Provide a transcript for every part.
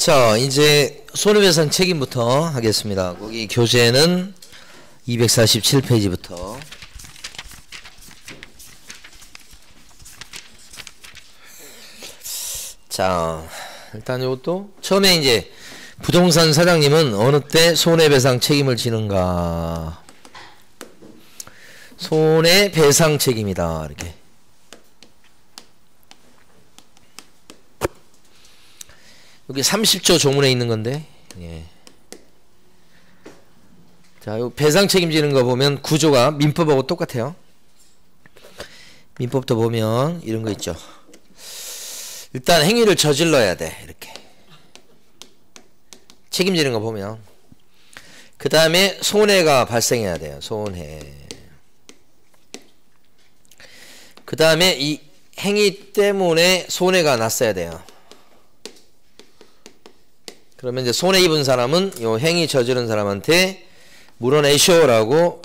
자, 이제 손해배상 책임부터 하겠습니다. 거기 교재는 247페이지부터. 자, 일단 이것도 처음에 이제 부동산 사장님은 어느 때 손해배상 책임을 지는가? 손해배상 책임이다. 이렇게. 여기 30조 조문에 있는 건데, 예. 자, 요 배상 책임지는 거 보면 구조가 민법하고 똑같아요. 민법도 보면 이런 거 있죠. 일단 행위를 저질러야 돼. 이렇게. 책임지는 거 보면. 그 다음에 손해가 발생해야 돼요. 손해. 그 다음에 이 행위 때문에 손해가 났어야 돼요. 그러면 이제 손해 입은 사람은 요 행위 저지른 사람한테 물어내쇼라고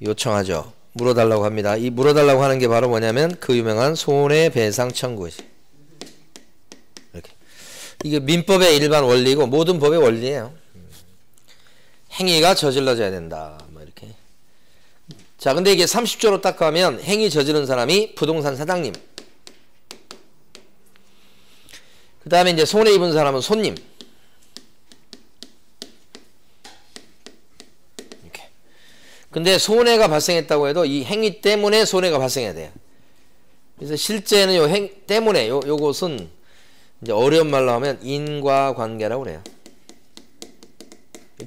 요청하죠. 물어달라고 합니다. 이 물어달라고 하는 게 바로 뭐냐면 그 유명한 손해배상 청구지. 이렇게. 이게 민법의 일반 원리고 모든 법의 원리예요. 행위가 저질러져야 된다. 뭐 이렇게. 자, 근데 이게 30조로 딱 가면 행위 저지른 사람이 부동산 사장님. 그 다음에 이제 손해 입은 사람은 손님. 근데 손해가 발생했다고 해도 이 행위 때문에 손해가 발생해야 돼요. 그래서 실제는 요 때문에 요것은 이제 어려운 말로 하면 인과관계라고 그래요.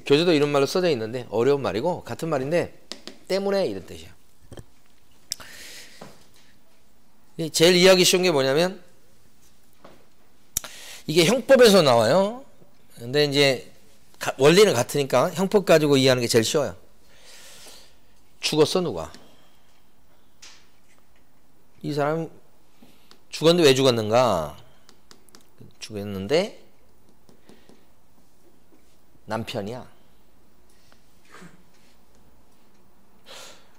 교재도 이런 말로 써져 있는데 어려운 말이고 같은 말인데 때문에 이런 뜻이에요. 제일 이해하기 쉬운 게 뭐냐면 이게 형법에서 나와요. 근데 이제 원리는 같으니까 형법 가지고 이해하는 게 제일 쉬워요. 죽었어 누가? 이 사람 죽었는데 왜 죽었는가? 죽었는데 남편이야.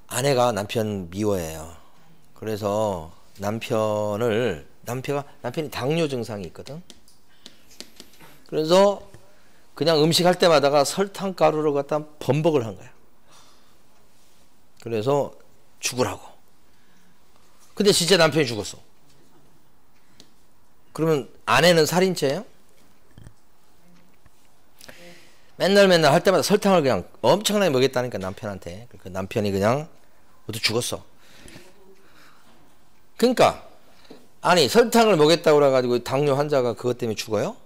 아내가 남편 미워해요. 그래서 남편이 당뇨 증상이 있거든. 그래서 그냥 음식 할 때마다가 설탕 가루를 갖다 범벅을 한 거야. 그래서 죽으라고. 근데 진짜 남편이 죽었어. 그러면 아내는 살인죄예요? 맨날 할 때마다 설탕을 그냥 엄청나게 먹였다니까 남편한테. 그 남편이 그냥 모두 죽었어. 그러니까 아니 설탕을 먹였다고 그래가지고 당뇨 환자가 그것 때문에 죽어요?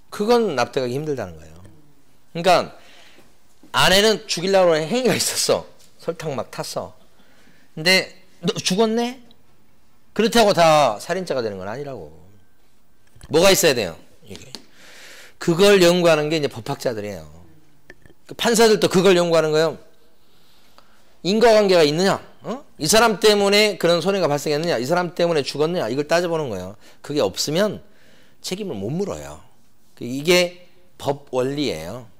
그건 납득하기 힘들다는 거예요. 그러니까 아내는 죽이려고 하는 행위가 있었어. 설탕 막 탔어. 근데 너 죽었네? 그렇다고 다 살인자가 되는 건 아니라고. 뭐가 있어야 돼요? 이게. 그걸 연구하는 게 이제 법학자들이에요. 판사들도 그걸 연구하는 거예요. 인과관계가 있느냐? 이 사람 때문에 그런 손해가 발생했느냐? 이 사람 때문에 죽었느냐? 이걸 따져보는 거예요. 그게 없으면 책임을 못 물어요. 이게 법 원리예요.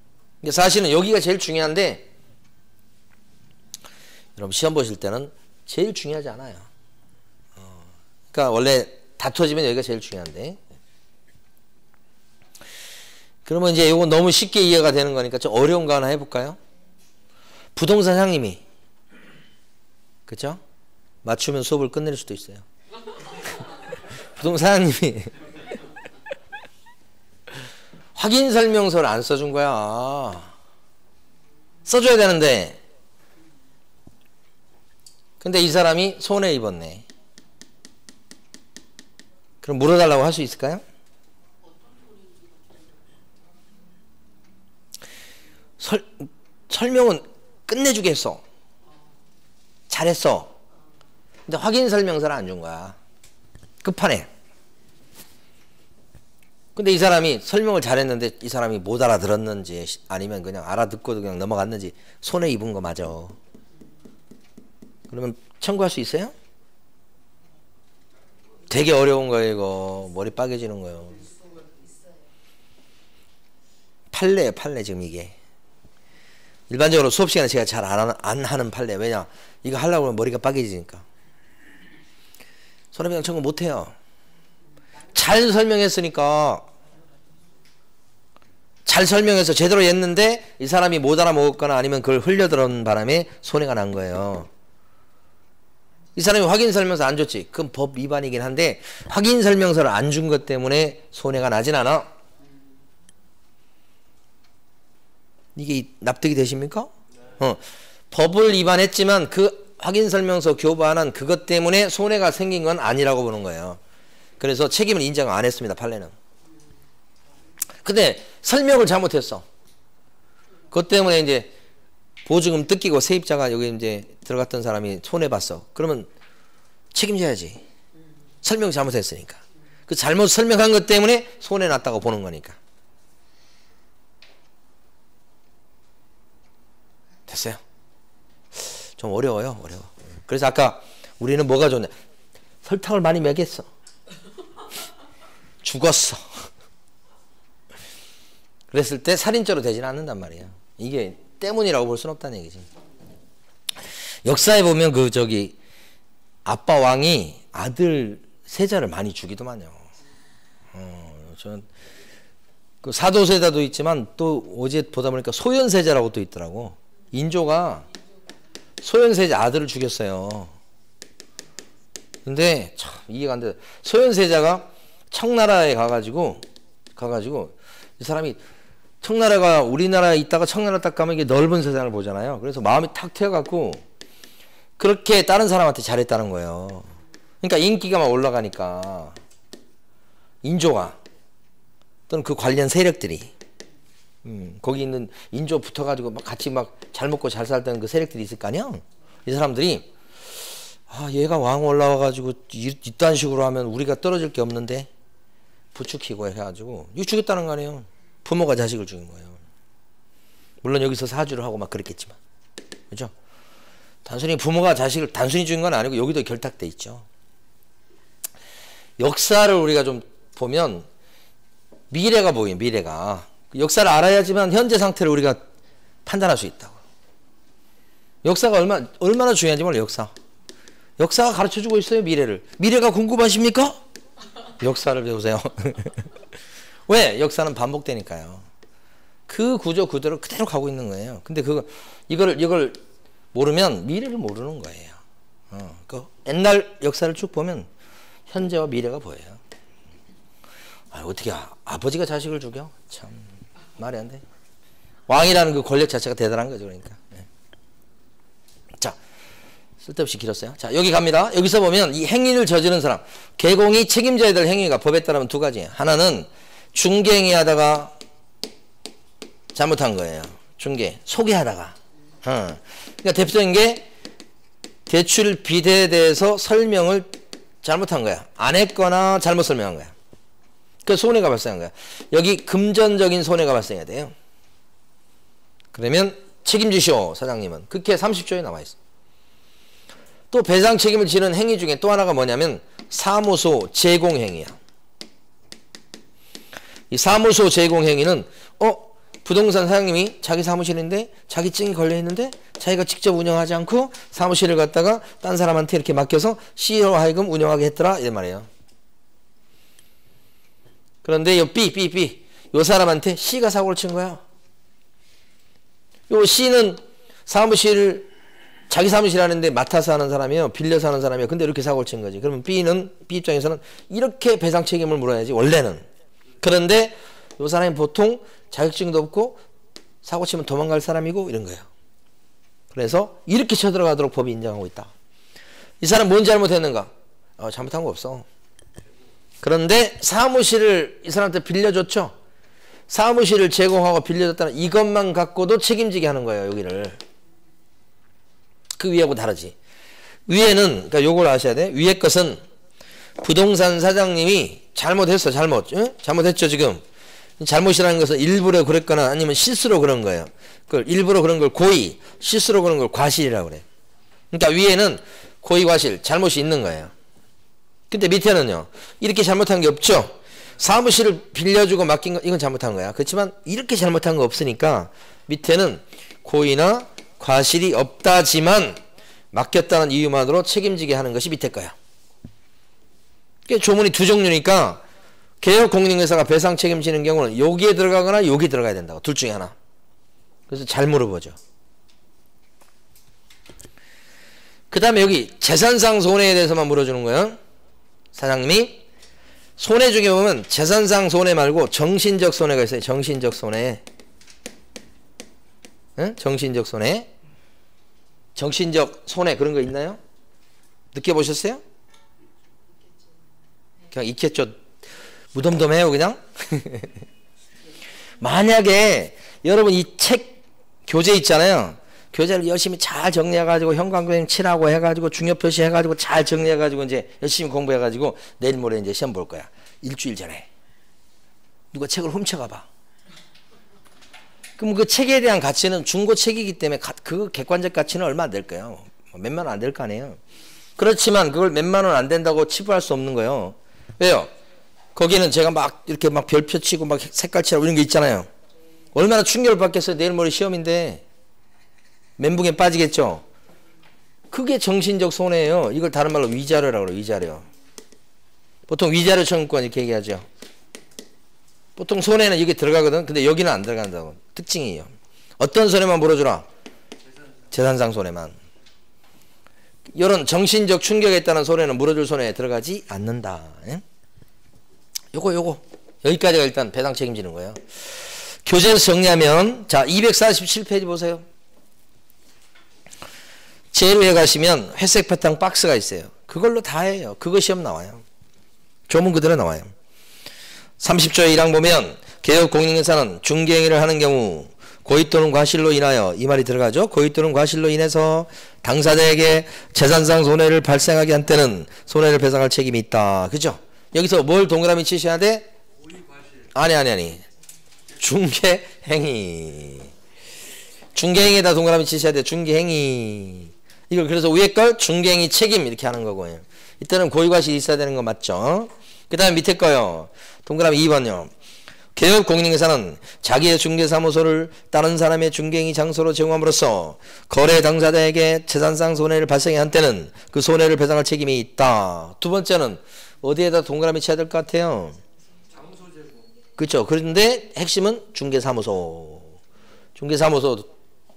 사실은 여기가 제일 중요한데 여러분 시험 보실 때는 제일 중요하지 않아요. 그러니까 원래 다투어지면 여기가 제일 중요한데 그러면 이제 이거 너무 쉽게 이해가 되는 거니까 좀 어려운 거 하나 해볼까요? 부동산 사장님이 그쵸? 맞추면 수업을 끝낼 수도 있어요. 부동산 사장님이 확인 설명서를 안 써준 거야. 써줘야 되는데. 근데 이 사람이 손해 입었네. 그럼 물어달라고 할 수 있을까요? 설명은 끝내주게 했어. 잘했어. 근데 확인 설명서를 안 준 거야. 끝판에. 근데 이 사람이 설명을 잘했는데 이 사람이 못 알아들었는지 아니면 그냥 알아듣고도 그냥 넘어갔는지 손해 입은 거 맞아. 그러면 청구할 수 있어요? 되게 어려운 거예요 이거. 머리 빠개지는 거예요. 판례예요 판례 지금 이게. 일반적으로 수업 시간에 제가 잘 안 하는 판례. 왜냐? 이거 하려고 하면 머리가 빠개지니까. 손해배상 청구 못 해요. 잘 설명했으니까 잘 설명해서 제대로 했는데 이 사람이 못 알아먹었거나 아니면 그걸 흘려들은 바람에 손해가 난 거예요. 이 사람이 확인설명서 안 줬지. 그건 법 위반이긴 한데 확인설명서를 안 준 것 때문에 손해가 나진 않아. 이게 납득이 되십니까? 법을 위반했지만 그 확인설명서 교부안한 그것 때문에 손해가 생긴 건 아니라고 보는 거예요. 그래서 책임을 인정 안 했습니다. 판례는. 근데 설명을 잘못했어. 그것 때문에 이제 보증금 뜯기고 세입자가 여기 이제 들어갔던 사람이 손해봤어. 그러면 책임져야지. 설명 잘못했으니까. 그 잘못 설명한 것 때문에 손해 났다고 보는 거니까. 됐어요? 좀 어려워요. 어려워. 그래서 아까 우리는 뭐가 좋냐. 설탕을 많이 먹였어. 죽었어. 그랬을 때 살인죄로 되지는 않는단 말이에요. 이게 때문이라고 볼 수는 없다는 얘기지. 역사에 보면 그 저기 아빠 왕이 아들 세자를 많이 주기도만요. 저는 그 사도세자도 있지만 또 어제 보다 보니까 소현세자라고 또 있더라고. 인조가 소현세자 아들을 죽였어요. 근데 참 이해가 안 돼. 소현세자가 청나라에 가가지고 이 사람이 청나라가 우리나라에 있다가 청나라 딱 가면 이게 넓은 세상을 보잖아요. 그래서 마음이 탁 트여갖고 그렇게 다른 사람한테 잘했다는 거예요. 그러니까 인기가 막 올라가니까 인조가 또는 그 관련 세력들이 거기 있는 인조 붙어가지고 막 같이 막 잘 먹고 잘 살던 그 세력들이 있을 거 아니야. 이 사람들이 아 얘가 왕 올라와가지고 이딴 식으로 하면 우리가 떨어질 게 없는데 부추기고 해가지고 이거 죽였다는 거 아니에요. 부모가 자식을 죽인 거예요. 물론 여기서 사주를 하고 막 그랬겠지만 그죠? 단순히 부모가 자식을 단순히 죽인 건 아니고 여기도 결탁돼 있죠. 역사를 우리가 좀 보면 미래가 보여요. 미래가 역사를 알아야지만 현재 상태를 우리가 판단할 수 있다고. 역사가 얼마나 중요한지 몰라요. 역사가 가르쳐주고 있어요. 미래가 궁금하십니까? 역사를 배우세요. 왜? 역사는 반복되니까요. 그 구조 그대로 가고 있는 거예요. 근데 이걸 모르면 미래를 모르는 거예요. 그 옛날 역사를 쭉 보면 현재와 미래가 보여요. 어떻게 아버지가 자식을 죽여? 참 말이 안 돼. 왕이라는 그 권력 자체가 대단한 거죠. 그러니까. 네. 자, 쓸데없이 길었어요. 자, 여기 갑니다. 여기서 보면 이 행위를 저지른 사람, 개공이 책임져야 될 행위가 법에 따르면 두 가지예요. 하나는 중개행위하다가 잘못한 거예요. 소개하다가. 그러니까 대표적인 게 대출 빚에 대해서 설명을 잘못한 거야. 안 했거나 잘못 설명한 거야. 그 손해가 발생한 거야. 여기 금전적인 손해가 발생해야 돼요. 그러면 책임지시오 사장님은. 그렇게 30조에 나와있어. 또 배상 책임을 지는 행위 중에 또 하나가 뭐냐면 사무소 제공행위야. 이 사무소 제공행위는 부동산 사장님이 자기 사무실인데 자기 증이 걸려있는데 자기가 직접 운영하지 않고 사무실을 갖다가 딴 사람한테 이렇게 맡겨서 C로 하여금 운영하게 했더라 이런 말이에요. 그런데 요 B 요 사람한테 C가 사고를 친 거야. 요 C는 사무실을 자기 사무실 하는데 맡아서 하는 사람이에요. 빌려서 하는 사람이에요. 근데 이렇게 사고를 친 거지. 그러면 B 입장에서는 이렇게 배상 책임을 물어야지 원래는. 그런데 요 사람이 보통 자격증도 없고 사고 치면 도망갈 사람이고 이런 거예요. 그래서 이렇게 쳐들어가도록 법이 인정하고 있다. 이 사람 뭔 잘못했는가? 잘못한 거 없어. 그런데 사무실을 이 사람한테 빌려줬죠. 사무실을 제공하고 빌려줬다는 이것만 갖고도 책임지게 하는 거예요. 여기를. 그 위하고 다르지. 위에는 그러니까 요걸 아셔야 돼. 위에 것은 부동산 사장님이 잘못했어. 잘못했죠 지금. 잘못이라는 것은 일부러 그랬거나 아니면 실수로 그런 거예요. 그걸 일부러 그런 걸 고의, 실수로 그런 걸 과실이라고 그래. 그러니까 위에는 고의, 과실, 잘못이 있는 거예요. 근데 밑에는요. 이렇게 잘못한 게 없죠. 사무실을 빌려주고 맡긴 거 이건 잘못한 거야. 그렇지만 이렇게 잘못한 거 없으니까 밑에는 고의나 과실이 없다지만 맡겼다는 이유만으로 책임지게 하는 것이 밑에 거야. 조문이 두 종류니까 개혁공인중개사가 배상 책임지는 경우는 여기에 들어가거나 여기 들어가야 된다고. 둘 중에 하나. 그래서 잘 물어보죠. 그 다음에 여기 재산상 손해에 대해서만 물어주는 거예요. 사장님이 손해 중에 보면 재산상 손해 말고 정신적 손해가 있어요. 정신적 손해. 응? 정신적 손해. 정신적 손해 그런 거 있나요? 느껴보셨어요? 그냥 있겠죠. 무덤덤해요 그냥. 만약에 여러분 이 책 교재 있잖아요. 교재를 열심히 잘 정리해가지고 형광펜 칠하고 해가지고 중요 표시해가지고 잘 정리해가지고 이제 열심히 공부해가지고 내일 모레 이제 시험 볼 거야. 일주일 전에 누가 책을 훔쳐가봐. 그럼 그 책에 대한 가치는 중고 책이기 때문에 그 객관적 가치는 얼마 안 될 거예요. 몇만 원 안 될 거 아니에요. 그렇지만 그걸 몇만 원 안 된다고 치부할 수 없는 거예요. 왜요? 거기는 제가 막 이렇게 막 별표 치고 막 색깔 칠하고 이런 게 있잖아요. 얼마나 충격을 받겠어요. 내일 모레 시험인데 멘붕에 빠지겠죠. 그게 정신적 손해예요. 이걸 다른 말로 위자료라고 그래요. 위자료. 보통 위자료 청구권 이렇게 얘기하죠. 보통 손해는 여기 들어가거든. 근데 여기는 안 들어간다고. 특징이에요. 어떤 손해만 물어주라. 재산상 손해만. 이런 정신적 충격에 있다는 손해는 물어줄 손해에 들어가지 않는다. 예? 요거 여기까지가 일단 배당 책임지는 거예요. 교재에서 정리하면 자 247페이지 보세요. 제로에 가시면 회색 바탕 박스가 있어요. 그걸로 다 해요. 그거 시험 나와요. 조문 그대로 나와요. 30조의 1항 보면 개혁공인중개사는 중개행위를 하는 경우 고의 또는 과실로 인하여 이 말이 들어가죠. 고의 또는 과실로 인해서 당사자에게 재산상 손해를 발생하게 한 때는 손해를 배상할 책임이 있다. 그죠? 여기서 뭘 동그라미 치셔야 돼? 아니. 중개행위. 중개행위에다 동그라미 치셔야 돼. 중개행위. 이걸 그래서 위에 걸 중개행위 책임 이렇게 하는 거고요. 이때는 고의과실이 있어야 되는 거 맞죠? 그 다음에 밑에 거요. 동그라미 2번요. 개혁공인중개사는 자기의 중개사무소를 다른 사람의 중개행위 장소로 제공함으로써 거래 당사자에게 재산상 손해를 발생해 한 때는 그 손해를 배상할 책임이 있다. 두 번째는 어디에다 동그라미 쳐야 될 것 같아요? 장소 제공. 그렇죠. 그런데 핵심은 중개사무소. 중개사무소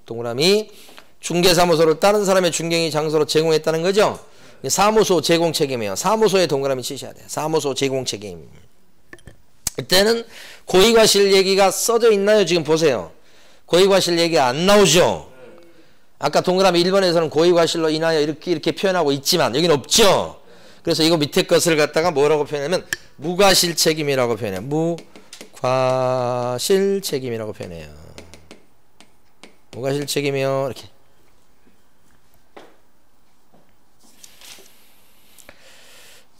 동그라미. 중개사무소를 다른 사람의 중개행위 장소로 제공했다는 거죠. 사무소 제공 책임이에요. 사무소에 동그라미 치셔야 돼요. 사무소 제공 책임. 이때는 고의과실 얘기가 써져 있나요? 지금 보세요. 고의과실 얘기 안 나오죠? 아까 동그라미 1번에서는 고의과실로 인하여 이렇게 표현하고 있지만 여기는 없죠? 그래서 이거 밑에 것을 갖다가 뭐라고 표현하면 무과실 책임이라고 표현해요. 무과실 책임이라고 표현해요. 무과실 책임이요. 이렇게.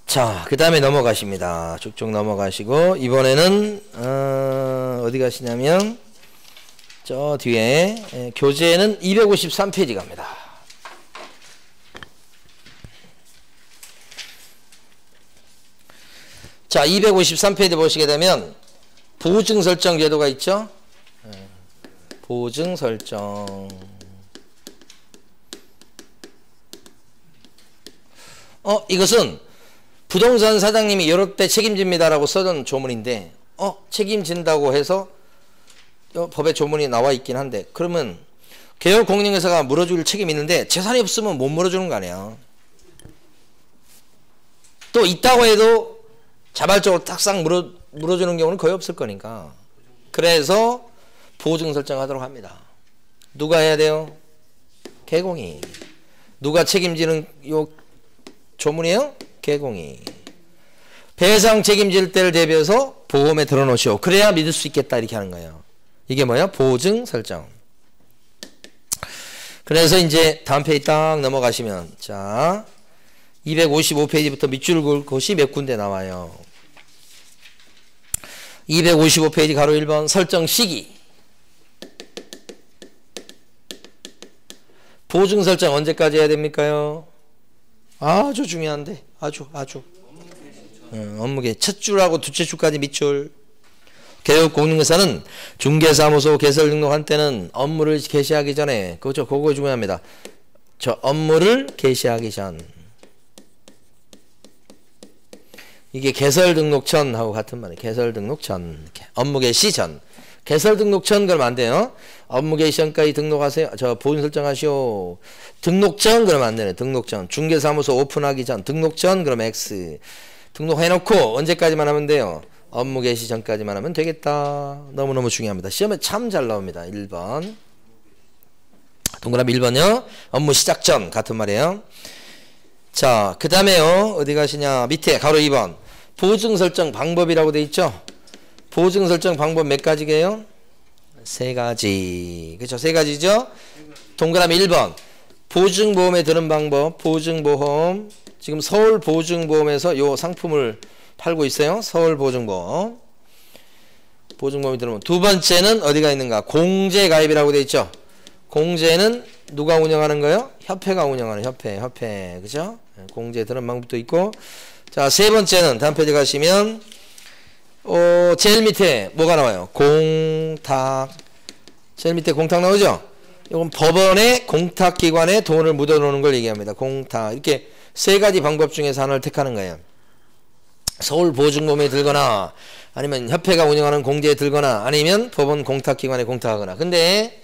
자, 그 다음에 넘어가십니다. 쭉쭉 넘어가시고 이번에는 어디 가시냐면 저 뒤에 교재는 253페이지 갑니다. 자, 253페이지 보시게 되면 보증 설정 제도가 있죠. 보증 설정. 이것은 부동산 사장님이 여러 때 책임집니다라고 써둔 조문인데 책임진다고 해서 법에 조문이 나와 있긴 한데 그러면 개혁공인중개사가 물어줄 책임이 있는데 재산이 없으면 못 물어주는 거 아니야. 또 있다고 해도 자발적으로 딱상 물어주는 경우는 거의 없을 거니까. 그래서 보증 설정하도록 합니다. 누가 해야 돼요? 개공이. 누가 책임지는 요 조문이에요? 개공이. 배상 책임질 때를 대비해서 보험에 들어놓으시오. 그래야 믿을 수 있겠다 이렇게 하는 거예요. 이게 뭐야? 보증 설정. 그래서 이제 다음 페이지 딱 넘어가시면 자 255페이지부터 밑줄 긋을 곳이 몇 군데 나와요. 255페이지 가로 1번 설정 시기. 보증 설정 언제까지 해야 됩니까요? 아주 중요한데 아주 업무계 첫 줄하고 두째 줄까지 밑줄. 개혁공인중개사는 중개사무소 개설 등록한 때는 업무를 개시하기 전에 그거 중요합니다. 저 업무를 개시하기 전 이게 개설 등록 전하고 같은 말이에요. 개설 등록 전. 업무 개시 전. 개설 등록 전 그러면 안 돼요. 업무 개시 전까지 등록하세요. 저 보증 설정하시오. 등록 전 그러면 안 되네. 등록 전. 중개사무소 오픈하기 전. 등록 전 그러면 X. 등록해놓고 언제까지만 하면 돼요. 업무 개시 전까지만 하면 되겠다. 너무너무 중요합니다. 시험에 참 잘 나옵니다. 1번. 동그라미 1번요. 업무 시작 전 같은 말이에요. 자, 그 다음에요. 어디 가시냐. 밑에 가로 2번. 보증 설정 방법이라고 돼 있죠. 보증 설정 방법 몇 가지게요? 3가지. 그렇죠? 3가지죠? 동그라미 1번. 보증보험에 드는 방법. 보증보험. 지금 서울보증보험에서 요 상품을 팔고 있어요. 서울보증보험. 보증보험이 들으면 두 번째는 어디가 있는가? 공제가입이라고 돼 있죠. 공제는 누가 운영하는 거예요? 협회가 운영하는 협회. 그죠? 공제 드는 방법도 있고. 자, 세 번째는 다음 페이지 가시면 제일 밑에 뭐가 나와요? 공탁. 제일 밑에 공탁 나오죠? 이건 법원의 공탁기관에 돈을 묻어놓는 걸 얘기합니다. 공탁. 이렇게 3가지 방법 중에서 하나를 택하는 거예요. 서울보증보험에 들거나 아니면 협회가 운영하는 공제에 들거나 아니면 법원 공탁기관에 공탁하거나. 근데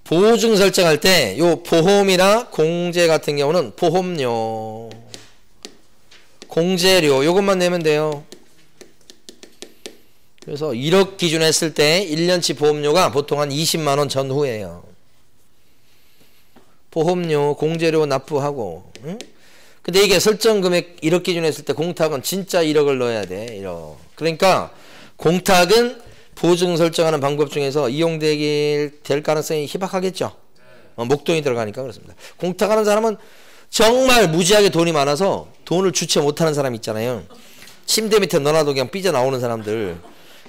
보증 설정할 때 요 보험이나 공제 같은 경우는 보험료, 공제료 요것만 내면 돼요. 그래서 1억 기준 했을 때 1년치 보험료가 보통 한 20만원 전후예요. 보험료, 공제료 납부하고. 응? 근데 이게 설정 금액 1억 기준 했을 때 공탁은 진짜 1억을 넣어야 돼. 1억. 그러니까 공탁은 보증 설정하는 방법 중에서 이용될 가능성이 희박하겠죠. 목돈이 들어가니까 그렇습니다. 공탁하는 사람은 정말 무지하게 돈이 많아서 돈을 주체 못하는 사람 있잖아요. 침대 밑에 넣어놔도 그냥 삐져나오는 사람들.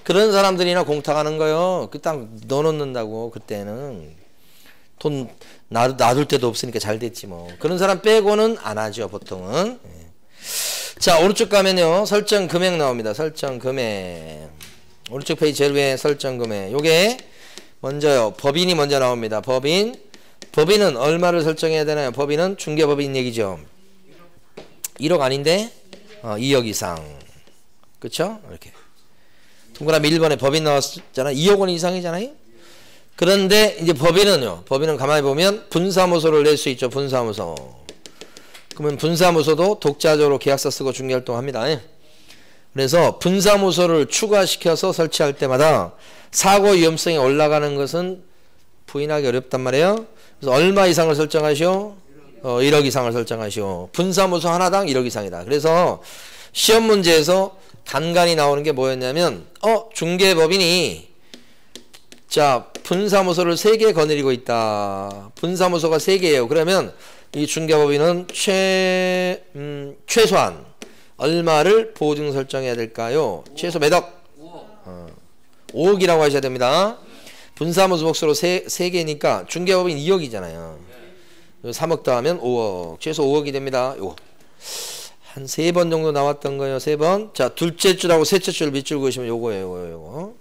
그런 사람들이나 공탁하는 거요. 그 딱 넣어놓는다고. 그때는 돈 놔둘 데도 없으니까 잘 됐지 뭐. 그런 사람 빼고는 안 하죠 보통은. 자, 오른쪽 가면요 설정 금액 나옵니다. 설정 금액. 오른쪽 페이지 제일 위에 설정 금액. 요게 먼저요 법인이 먼저 나옵니다. 법인은 얼마를 설정해야 되나요? 법인은 중개법인 얘기죠. 1억 아닌데 2억 이상. 그쵸? 이렇게 동그라미 1번에 법인 나왔잖아요. 2억 원 이상이잖아요. 그런데 이제 법인은 가만히 보면 분사무소를 낼 수 있죠. 분사무소. 그러면 분사무소도 독자적으로 계약서 쓰고 중개활동 합니다. 그래서 분사무소를 추가시켜서 설치할 때마다 사고 위험성이 올라가는 것은 부인하기 어렵단 말이에요. 그래서 얼마 이상을 설정하시오? 1억 이상을 설정하시오. 분사무소 하나당 1억 이상이다. 그래서 시험 문제에서 간간히 나오는 게 뭐였냐면 중개법인이 자 분사무소를 3개 거느리고 있다. 분사무소가 3개예요. 그러면 이 중개법인은 최소한 얼마를 보증 설정해야 될까요? 최소 몇 억? 5억이라고 하셔야 됩니다. 분사무소 목수로 3개니까 중개법인 2억이잖아요. 3억 더하면 5억. 최소 5억이 됩니다. 요거. 한 3번 정도 나왔던 거예요. 3번. 자, 둘째 줄하고 셋째 줄 밑줄 그으시면 요거예요. 요거.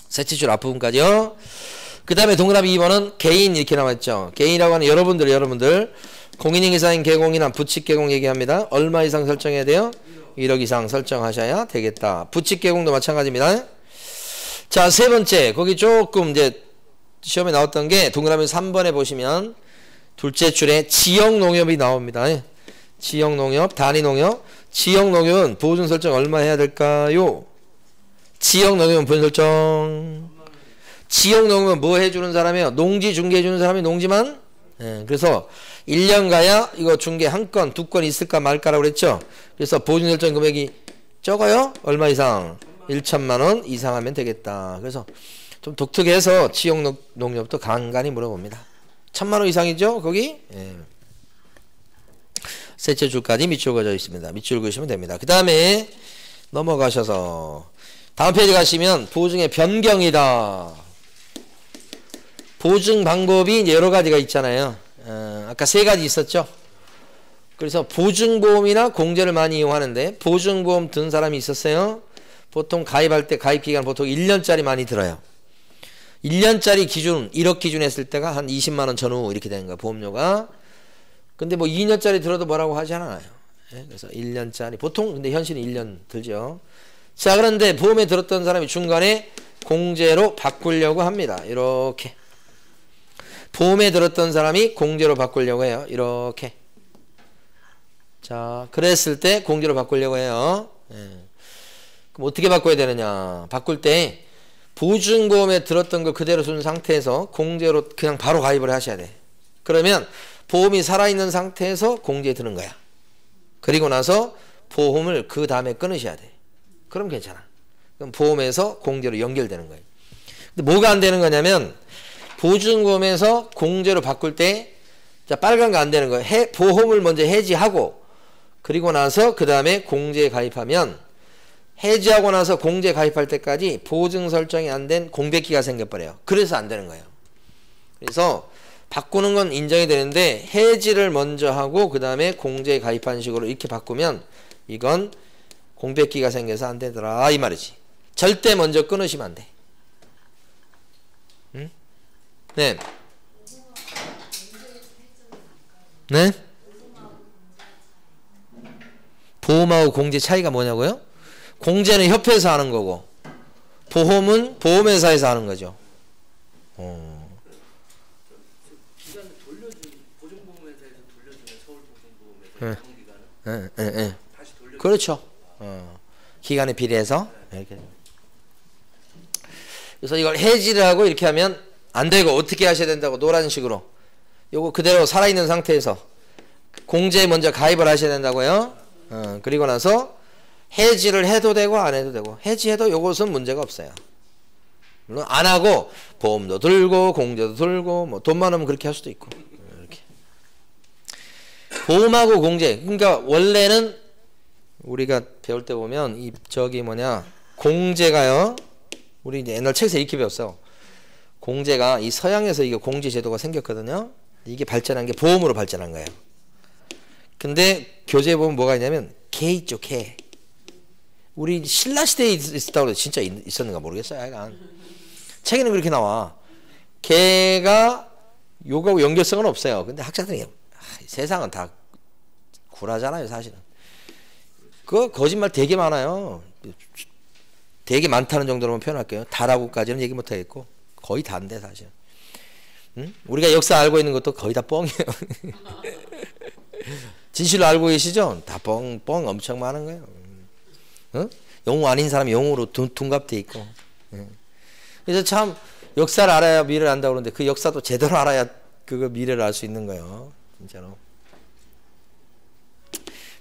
셋째 줄 앞부분까지요. 그 다음에 동그라미 2번은 개인 이렇게 나왔죠. 개인이라고 하는 여러분들 공인인 회사인 개공이나 부칙 개공 얘기합니다. 얼마 이상 설정해야 돼요? 1억 이상 설정하셔야 되겠다. 부칙 개공도 마찬가지입니다. 자, 세 번째. 거기 조금 이제 시험에 나왔던 게 동그라미 3번에 보시면 둘째 줄에 지역농협이 나옵니다. 지역농협, 단위농협. 지역농협은 보증 설정 얼마 해야 될까요? 지역농협은 보증 설정. 지역농협은 뭐 해주는 사람이에요? 농지 중개해주는 사람이 농지만. 그래서 1년 가야 이거 중개 한 건, 2건 있을까 말까라고 그랬죠. 그래서 보증 설정 금액이 적어요? 얼마 이상? 1천만 원 이상 하면 되겠다. 그래서 좀 독특해서 지역농협도 간간히 물어봅니다. 1,000만 원 이상이죠? 거기? 셋째 줄까지 밑줄 그어져 있습니다. 밑줄 그으시면 됩니다. 그 다음에 넘어가셔서 다음 페이지 가시면 보증의 변경이다. 보증 방법이 여러 가지가 있잖아요. 아까 3가지 있었죠. 그래서 보증보험이나 공제를 많이 이용하는데 보증보험 든 사람이 있었어요. 보통 가입할 때 가입기간 보통 1년짜리 많이 들어요. 1년짜리 기준 1억 기준 했을 때가 한 20만원 전후 이렇게 되는 거야 보험료가. 근데 뭐 2년짜리 들어도 뭐라고 하지 않아요. 예? 그래서 1년짜리 보통 근데 현실은 1년 들죠. 자, 그런데 보험에 들었던 사람이 중간에 공제로 바꾸려고 합니다. 이렇게 보험에 들었던 사람이 공제로 바꾸려고 해요. 이렇게. 자, 그랬을 때 공제로 바꾸려고 해요. 예. 그럼 어떻게 바꿔야 되느냐? 바꿀 때 보증보험에 들었던 거 그대로 둔 상태에서 공제로 그냥 바로 가입을 하셔야 돼. 그러면 보험이 살아있는 상태에서 공제에 드는 거야. 그리고 나서 보험을 그 다음에 끊으셔야 돼. 그럼 괜찮아. 그럼 보험에서 공제로 연결되는 거예요. 근데 뭐가 안 되는 거냐면 보증보험에서 공제로 바꿀 때 자, 빨간 거 안 되는 거예요. 보험을 먼저 해지하고 그리고 나서 그 다음에 공제에 가입하면 해지하고 나서 공제 가입할 때까지 보증 설정이 안 된 공백기가 생겨버려요. 그래서 안 되는 거예요. 그래서 바꾸는 건 인정이 되는데 해지를 먼저 하고 그 다음에 공제에 가입한 식으로 이렇게 바꾸면 이건 공백기가 생겨서 안 되더라 이 말이지. 절대 먼저 끊으시면 안 돼. 응? 네. 네? 보험하고 공제 차이가 뭐냐고요? 공제는 협회에서 하는 거고 보험은 보험회사에서 하는 거죠. 기간 돌려준 보증보험회사에서 돌려주는 서울보증보험에서 정기간은 다시 돌려. 그렇죠. 기간에 비례해서 이렇게. 그래서 이걸 해지를 하고 이렇게 하면 안 되고 어떻게 하셔야 된다고 노란 식으로 요거 그대로 살아있는 상태에서 공제에 먼저 가입을 하셔야 된다고요. 그리고 나서 해지를 해도 되고 안 해도 되고 해지해도 요것은 문제가 없어요. 물론 안 하고 보험도 들고 공제도 들고 뭐 돈 많으면 그렇게 할 수도 있고 이렇게. 보험하고 공제 그러니까 원래는 우리가 배울 때 보면 이 저기 뭐냐 공제가요. 우리 이제 옛날 책에서 이렇게 배웠어. 공제가 이 서양에서 이게 공제 제도가 생겼거든요. 이게 발전한 게 보험으로 발전한 거예요. 근데 교재에 보면 뭐가 있냐면 개 있죠, 개. 우리 신라 시대에 있었다고 해도 진짜 있었는가 모르겠어요. 약간. 책에는 그렇게 나와. 개가 요거하고 연결성은 없어요. 근데 학자들이 세상은 다 굴하잖아요, 사실은. 그거 거짓말 되게 많아요. 되게 많다는 정도로만 표현할게요. 다라고까지는 얘기 못 하겠고 거의 다인데 사실. 응? 우리가 역사 알고 있는 것도 거의 다 뻥이에요. 진실로 알고 계시죠? 다 뻥 엄청 많은 거예요. 어? 영웅 아닌 사람이 영웅으로 둔갑돼 있고. 그래서 참 역사를 알아야 미래를 안다고 그러는데 그 역사도 제대로 알아야 그거 미래를 알 수 있는 거예요. 진짜로.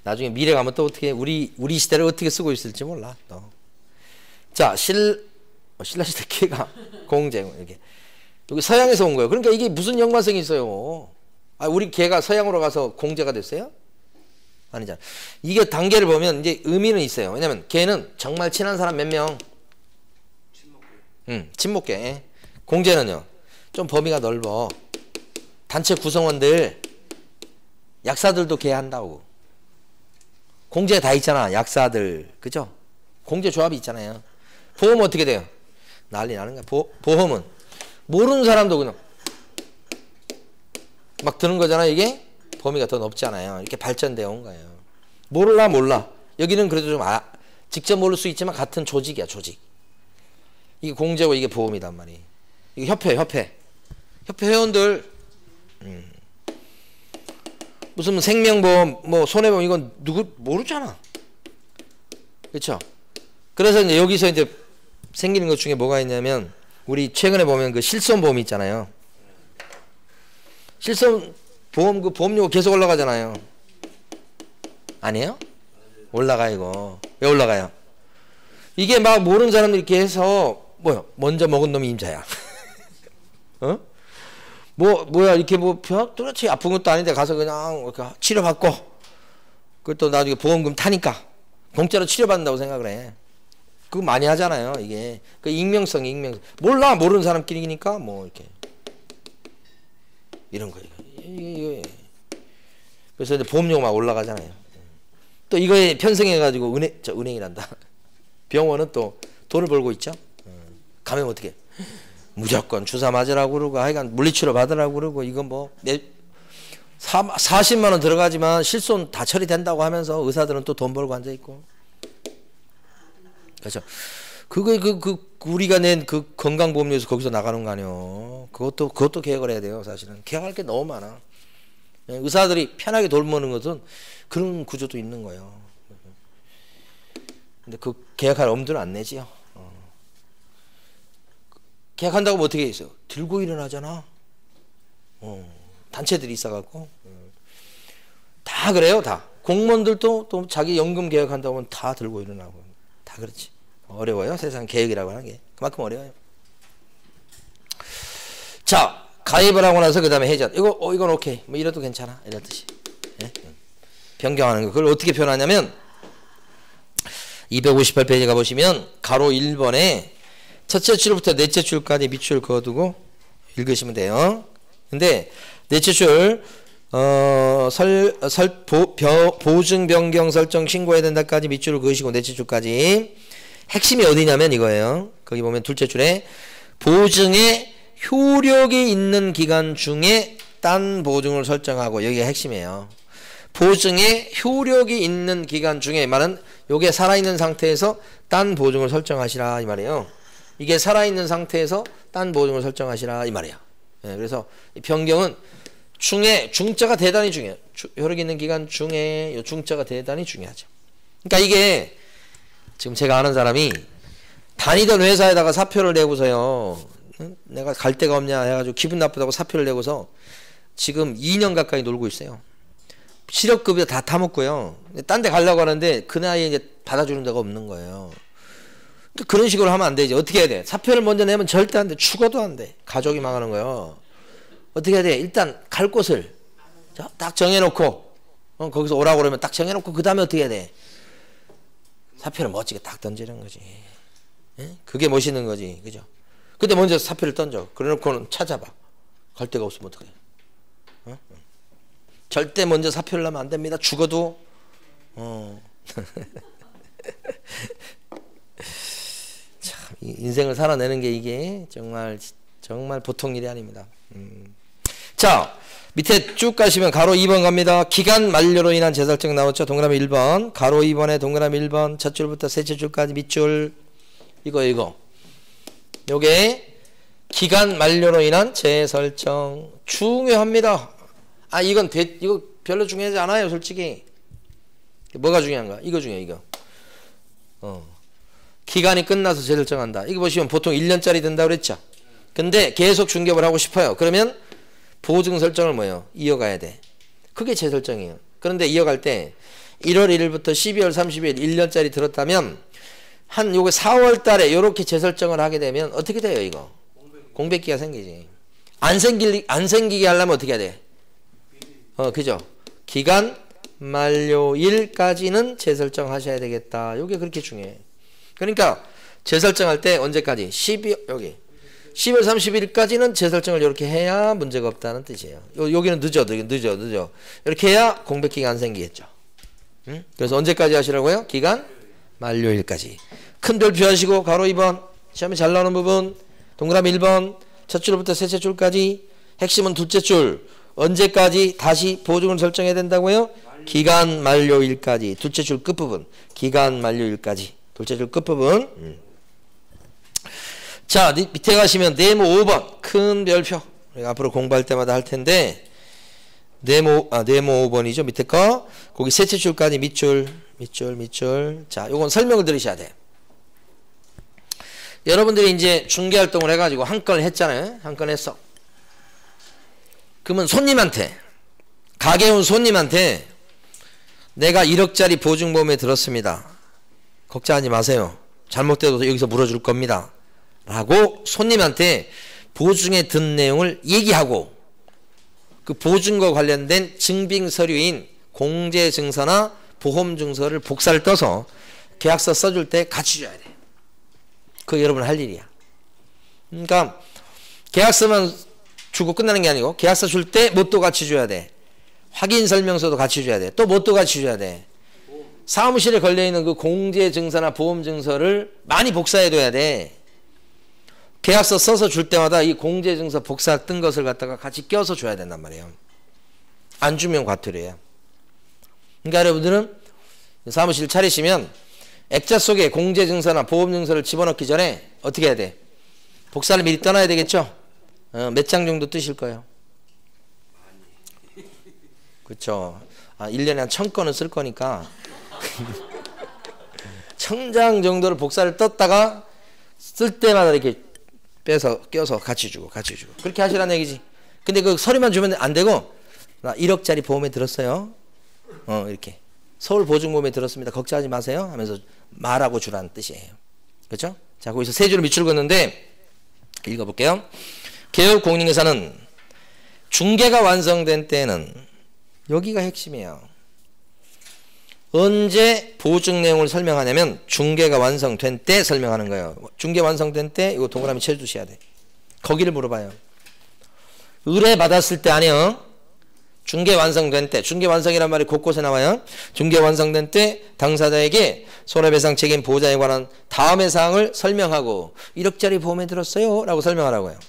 나중에 미래 가면 또 어떻게 우리 시대를 어떻게 쓰고 있을지 몰라. 또. 자, 신라 시대 개가 공제 이렇게 여기 서양에서 온 거예요. 그러니까 이게 무슨 연관성이 있어요? 아, 우리 개가 서양으로 가서 공제가 됐어요? 아니잖아. 이게 단계를 보면 이제 의미는 있어요. 왜냐면 개는 정말 친한 사람 몇 명? 친목개. 공제는요. 좀 범위가 넓어. 단체 구성원들, 약사들도 개 한다고. 공제 다 있잖아. 약사들, 그죠? 공제 조합이 있잖아요. 보험은 어떻게 돼요? 난리 나는 거야. 보험은 모르는 사람도 그냥 막 드는 거잖아. 이게 범위가 더 넓잖아요. 이렇게 발전되어 온 거예요. 몰라. 여기는 그래도 좀 직접 모를 수 있지만 같은 조직이야, 조직. 이게 공제고 이게 보험이단 말이에요. 이게 협회 회원들 무슨 생명보험, 뭐 손해보험 이건 누구 모르잖아. 그렇죠? 그래서 이제 여기서 이제 생기는 것 중에 뭐가 있냐면 우리 최근에 보면 그 실손보험 있잖아요. 실손보험 그 보험료 계속 올라가잖아요. 아니에요? 올라가 이거. 왜 올라가요? 이게 막 모르는 사람들 이렇게 해서 먼저 먹은 놈이 임자야. 어? 뭐야 이렇게 도대체 아픈 것도 아닌데 가서 그냥 이렇게 치료받고 그것도 나중에 보험금 타니까 공짜로 치료받는다고 생각을 해. 그거 많이 하잖아요. 이게 그 익명성 몰라 모르는 사람끼리니까 뭐 이렇게 이런 거예요. 이게 그래서 이제 보험료가 막 올라가잖아요. 또 이거에 편성해가지고 은행이란다. 병원은 또 돈을 벌고 있죠. 가면 어떻게 무조건 주사 맞으라고 그러고 하여간 물리치료 받으라고 그러고 이건 뭐 40만 원 들어가지만 실손 다 처리된다고 하면서 의사들은 또 돈 벌고 앉아있고. 그렇죠. 우리가 낸 그 건강보험료에서 거기서 나가는 거 아니요. 그것도 계획을 해야 돼요, 사실은. 계획할 게 너무 많아. 의사들이 편하게 돌보는 것은 그런 구조도 있는 거예요. 근데 그 계약할 엄두는 안 내지요. 계약한다고 뭐 어떻게 있어? 들고 일어나잖아. 단체들이 있어갖고. 다 그래요, 다. 공무원들도 또 자기 연금 계약한다고 하면 다 들고 일어나고. 다 그렇지. 어려워요, 세상 계획이라고 하는 게. 그만큼 어려워요. 자, 가입을 하고 나서 그 다음에 해제. 이건 오케이. 뭐 이래도 괜찮아. 이런 뜻이. 예? 변경하는 거. 그걸 어떻게 표현하냐면, 258페이지 가보시면, 가로 1번에 첫째 줄부터 넷째 줄까지 밑줄 그어두고 읽으시면 돼요. 근데, 넷째 줄, 보증 변경 설정 신고해야 된다까지 밑줄을 그으시고 넷째 줄까지. 핵심이 어디냐면 이거예요. 거기 보면 둘째 줄에 보증에 효력이 있는 기간 중에 딴 보증을 설정하고, 여기가 핵심이에요. 보증에 효력이 있는 기간 중에 말은 요게 살아있는 상태에서 딴 보증을 설정하시라 이 말이에요. 이게 살아있는 상태에서 딴 보증을 설정하시라 이 말이에요. 네, 그래서 이 변경은 중자가 대단히 중요해요. 효력이 있는 기간 중에 요 중자가 대단히 중요하죠. 그러니까 이게 지금 제가 아는 사람이 다니던 회사에다가 사표를 내고서요, 내가 갈 데가 없냐 해가지고 기분 나쁘다고 사표를 내고서 지금 2년 가까이 놀고 있어요. 실업급여 다 타먹고요. 딴 데 가려고 하는데 그 나이에 이제 받아주는 데가 없는 거예요. 그런 식으로 하면 안 되지. 어떻게 해야 돼? 사표를 먼저 내면 절대 안 돼. 죽어도 안 돼. 가족이 망하는 거예요. 어떻게 해야 돼? 일단 갈 곳을 딱 정해놓고, 거기서 오라고 그러면 딱 정해놓고 그 다음에 어떻게 해야 돼? 사표를 멋지게 딱 던지는 거지. 예? 그게 멋있는 거지. 그죠? 근데 먼저 사표를 던져. 그래놓고는 찾아봐. 갈 데가 없으면 어떡해. 절대 먼저 사표를 내면 안 됩니다. 죽어도. 참, 인생을 살아내는 게 이게 정말 보통 일이 아닙니다. 자, 밑에 쭉 가시면 가로 2번 갑니다. 기간 만료로 인한 재설정 나왔죠. 동그라미 1번. 가로 2번에 동그라미 1번. 첫 줄부터 셋째 줄까지 밑줄. 이거. 요게 기간 만료로 인한 재설정. 중요합니다. 이거 별로 중요하지 않아요, 솔직히. 뭐가 중요한가? 이거 중요해, 이거. 기간이 끝나서 재설정한다. 이거 보시면 보통 1년짜리 된다고 그랬죠. 근데 계속 중개업을 하고 싶어요. 그러면 보증 설정을 뭐예요? 이어가야 돼. 그게 재설정이에요. 그런데 이어갈 때 1월 1일부터 12월 30일 1년짜리 들었다면 요거 4월 달에 요렇게 재설정을 하게 되면 어떻게 돼요, 이거? 공백기가 생기지. 안 생기게 하려면 어떻게 해야 돼? 그죠? 기간 만료일까지는 재설정 하셔야 되겠다. 요게 그렇게 중요해. 그러니까 재설정할 때 언제까지? 10월 30일까지는 재설정을 이렇게 해야 문제가 없다는 뜻이에요. 여기는 늦어. 이렇게 해야 공백기가 안 생기겠죠. 그래서 언제까지 하시라고요? 기간 만료일까지. 큰 별표 하시고 가로 2번 시험에 잘 나오는 부분 동그라미 1번 첫 줄부터 셋째 줄까지. 핵심은 둘째 줄. 언제까지 다시 보증을 설정해야 된다고요? 기간 만료일까지. 둘째 줄 끝부분. 기간 만료일까지. 둘째 줄 끝부분. 자, 밑에 가시면 네모 5번. 큰 별표. 우리가 앞으로 공부할 때마다 할 텐데 네모 5번이죠. 밑에 거. 거기 셋째 줄까지 밑줄. 자, 요건 설명을 들으셔야 돼. 여러분들이 이제 중개활동을 해가지고 한 건을 했잖아요. 한 건 했어. 그러면 가게에 온 손님한테 내가 1억짜리 보증보험에 들었습니다. 걱정하지 마세요. 잘못돼도 여기서 물어줄 겁니다. 라고 손님한테 보증에 든 내용을 얘기하고 그 보증과 관련된 증빙 서류인 공제증서나 보험증서를 복사를 떠서 계약서 써줄 때 같이 줘야 돼. 그거 여러분 할 일이야. 그러니까 계약서만 주고 끝나는 게 아니고 계약서 줄 때 뭣도 같이 줘야 돼. 확인설명서도 같이 줘야 돼. 또 뭣도 같이 줘야 돼. 사무실에 걸려있는 그 공제증서나 보험증서를 많이 복사해둬야 돼. 계약서 써서 줄 때마다 이 공제증서 복사 뜬 것을 갖다가 같이 껴서 줘야 된단 말이에요. 안 주면 과태료예요. 그러니까 여러분들은 사무실 차리시면 액자 속에 공제증서나 보험증서를 집어넣기 전에 어떻게 해야 돼? 복사를 미리 떠나야 되겠죠? 몇 장 정도 뜨실 거예요? 그렇죠. 1년에 한 1000건은 쓸 거니까 1000장 정도를 복사를 떴다가 쓸 때마다 이렇게 빼서 껴서 같이 주고 그렇게 하시라는 얘기지. 근데 그 서류만 주면 안 되고 나 1억짜리 보험에 들었어요. 이렇게 서울보증보험에 들었습니다. 걱정하지 마세요 하면서 말하고 주라는 뜻이에요. 그렇죠? 자, 거기서 세 줄을 밑줄 긋는데 읽어볼게요. 개업공인회사는 중개가 완성된 때에는 여기가 핵심이에요. 언제 보증 내용을 설명하냐면 중개가 완성된 때 설명하는 거예요. 중개 완성된 때 이거 동그라미 쳐주셔야 돼. 거기를 물어봐요. 의뢰 받았을 때 아니요. 중개 완성된 때. 중개 완성이란 말이 곳곳에 나와요. 중개 완성된 때 당사자에게 손해배상 책임 보호자에 관한 다음의 사항을 설명하고 1억짜리 보험에 들었어요 라고 설명하라고요.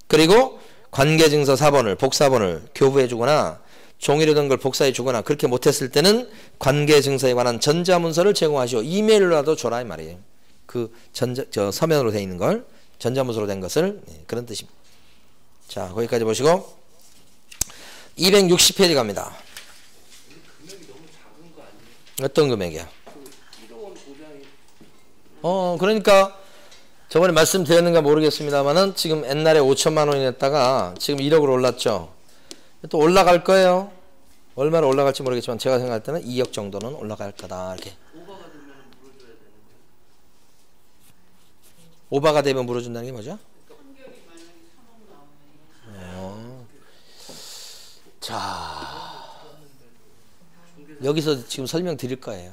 그리고 관계증서 4번을 복사본을 교부해 주거나 종이로 된 걸 복사해 주거나 그렇게 못했을 때는 관계증서에 관한 전자문서를 제공하시오. 이메일로라도 줘라 이 말이에요. 그 서면으로 되어 있는 걸 전자문서로 된 것을 그런 뜻입니다. 자, 거기까지 보시고 260페이지 갑니다. 금액이 너무 작은 거 아니에요? 어떤 금액이야? 1억 원 보장이. 그러니까 저번에 말씀드렸는가 모르겠습니다만은 지금 옛날에 5천만 원이 냈다가 지금 1억으로 올랐죠. 또 올라갈 거예요. 얼마나 올라갈지 모르겠지만 제가 생각할 때는 2억 정도는 올라갈 거다. 이렇게. 오버가 되면 물어줘야 되는 거예요. 오버가 되면 물어준다는 게 뭐죠? 자, 여기서 지금 설명드릴 거예요.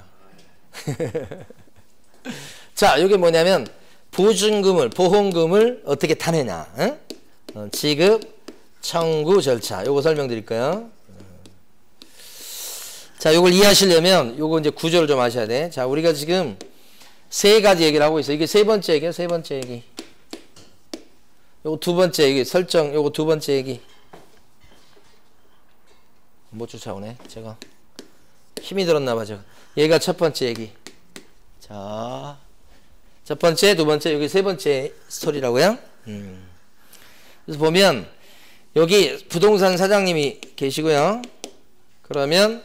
자, 이게 뭐냐면 보증금을 어떻게 타느냐, 지급, 청구 절차, 요거 설명드릴 거예요. 자, 요걸 이해하시려면 요거 이제 구조를 좀 아셔야 돼. 자, 우리가 지금 세 가지 얘기를 하고 있어. 이게 세 번째 얘기야, 세 번째 얘기. 요거 두 번째 얘기, 설정, 요거 두 번째 얘기. 못 쫓아오네, 제가. 힘이 들었나봐, 제가. 얘가 첫 번째 얘기. 자, 첫 번째, 두 번째, 여기 세 번째 스토리라고요. 그래서 보면, 여기 부동산 사장님이 계시고요. 그러면,